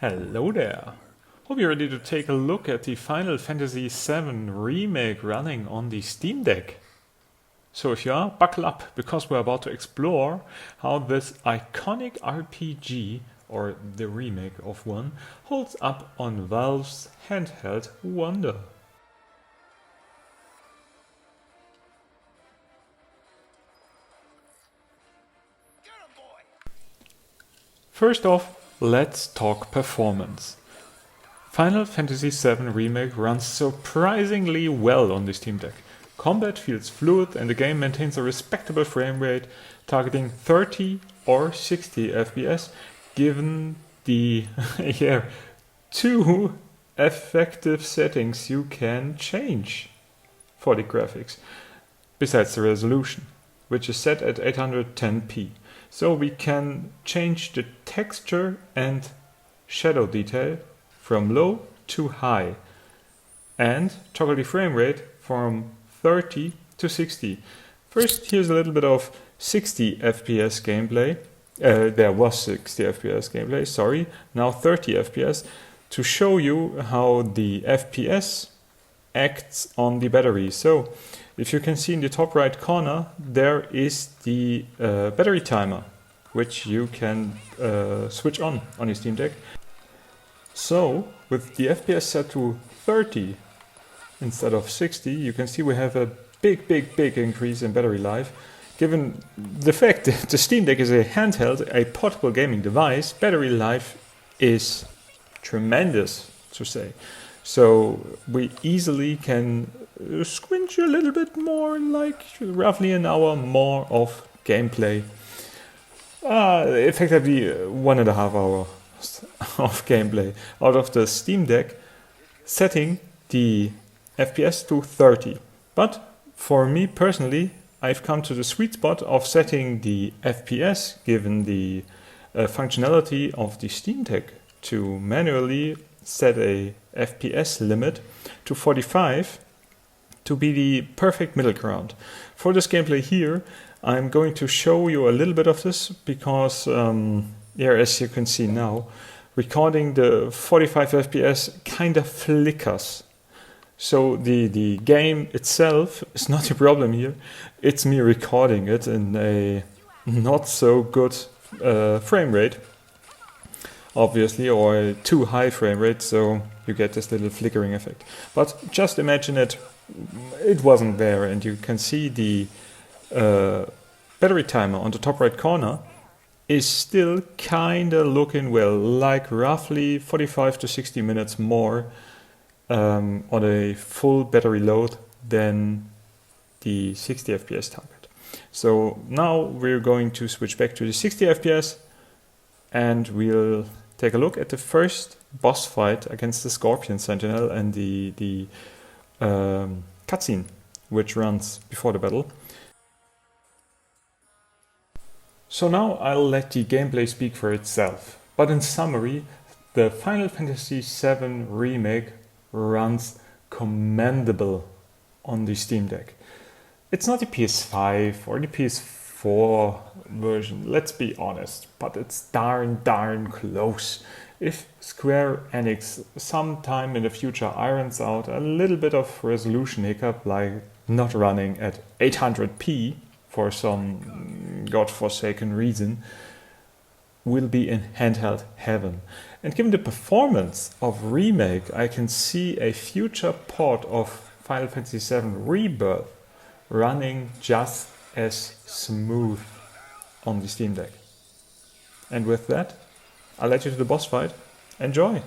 Hello there! Hope you're ready to take a look at the Final Fantasy VII Remake running on the Steam Deck. So if you are, buckle up, because we're about to explore how this iconic RPG, or the remake of one, holds up on Valve's handheld wonder. First off, let's talk performance. Final Fantasy VII Remake runs surprisingly well on the Steam Deck. Combat feels fluid and the game maintains a respectable frame rate, targeting 30 or 60 FPS, given the two effective settings you can change for the graphics, besides the resolution, which is set at 810p. So we can change the texture and shadow detail from low to high and toggle the frame rate from 30 to 60. First, here's a little bit of 60 FPS gameplay. There was 60 FPS gameplay, sorry, now 30 FPS, to show you how the FPS acts on the battery. So, if you can see in the top right corner, there is the battery timer, which you can switch on your Steam Deck. So, with the FPS set to 30 instead of 60, you can see we have a big increase in battery life. Given the fact that the Steam Deck is a handheld, a portable gaming device, battery life is tremendous, to say. So we easily can squinch a little bit more, like roughly an hour more of gameplay. Effectively 1.5 hours of gameplay out of the Steam Deck, setting the FPS to 30. But for me personally, I've come to the sweet spot of setting the FPS, given the functionality of the Steam Deck, to manually set a FPS limit to 45 to be the perfect middle ground. For this gameplay here, I'm going to show you a little bit of this because, as you can see now, recording the 45 FPS kind of flickers. So the game itself is not a problem here, it's me recording it in a not so good frame rate, obviously, or a too high frame rate, so you get this little flickering effect. But just imagine it wasn't there, and you can see the battery timer on the top right corner is still kinda looking well, like roughly 45 to 60 minutes more on a full battery load than the 60 FPS target. So now we're going to switch back to the 60 FPS and we'll take a look at the first boss fight against the Scorpion Sentinel and the cutscene which runs before the battle. So now I'll let the gameplay speak for itself, but in summary, the Final Fantasy VII Remake runs commendable on the Steam Deck. It's not the PS5 or the PS4 version, let's be honest, but it's darn close. If Square Enix sometime in the future irons out a little bit of resolution hiccup, like not running at 800p for some godforsaken reason, we'll be in handheld heaven. And given the performance of Remake, I can see a future port of Final Fantasy VII Rebirth running just as smooth on the Steam Deck. And with that, I'll let you to the boss fight. Enjoy!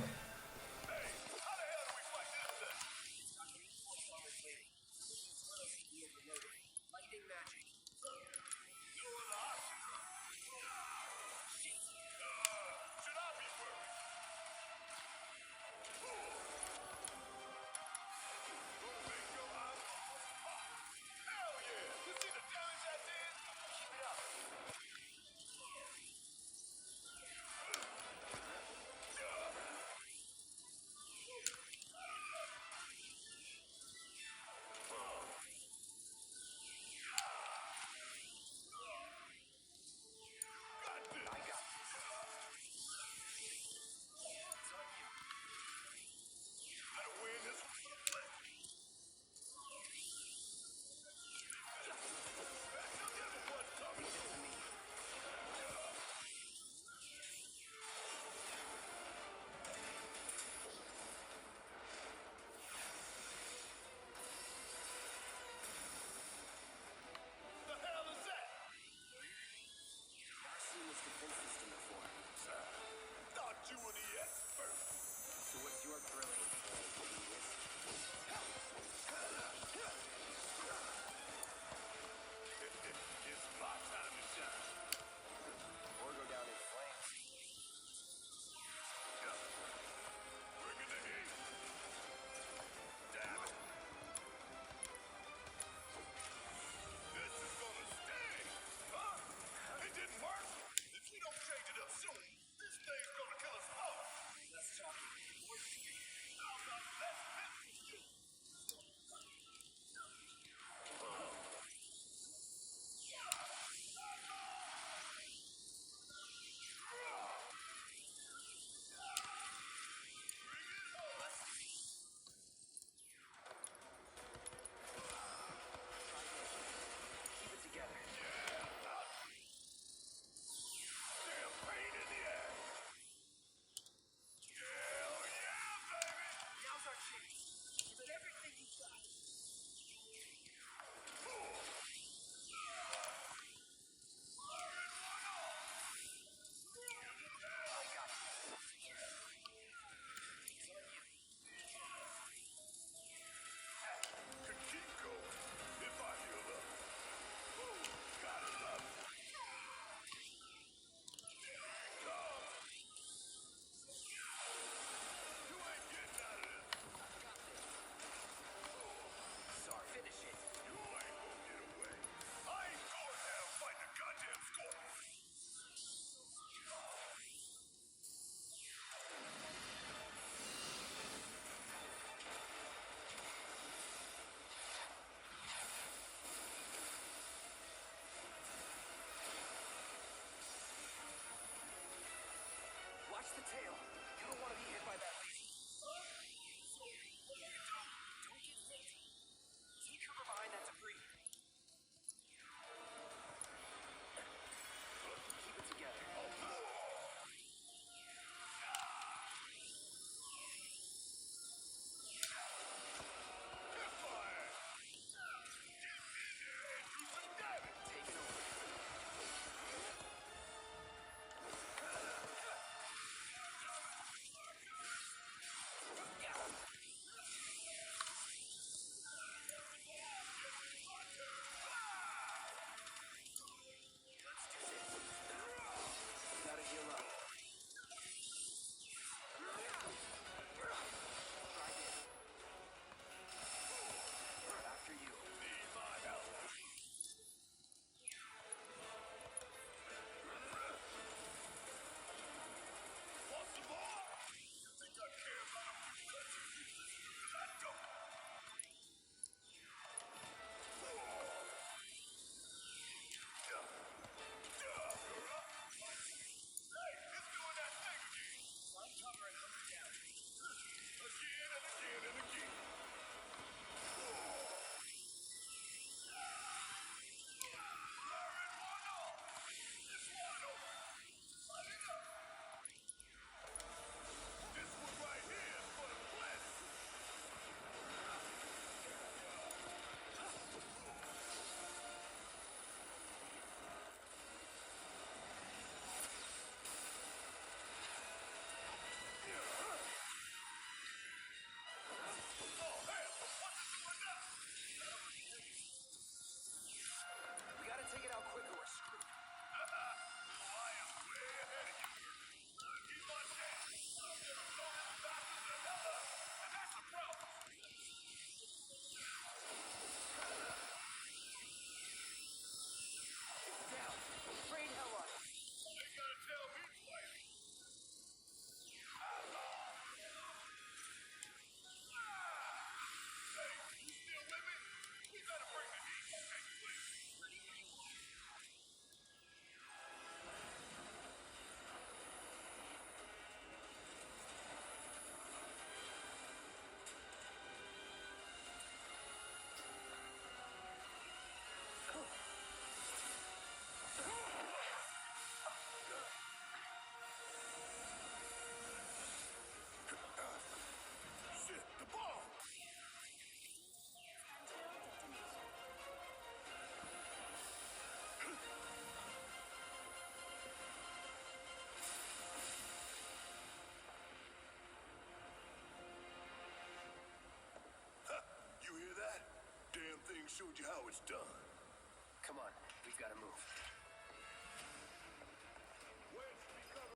showed you how it's done. Come on, we've got to move.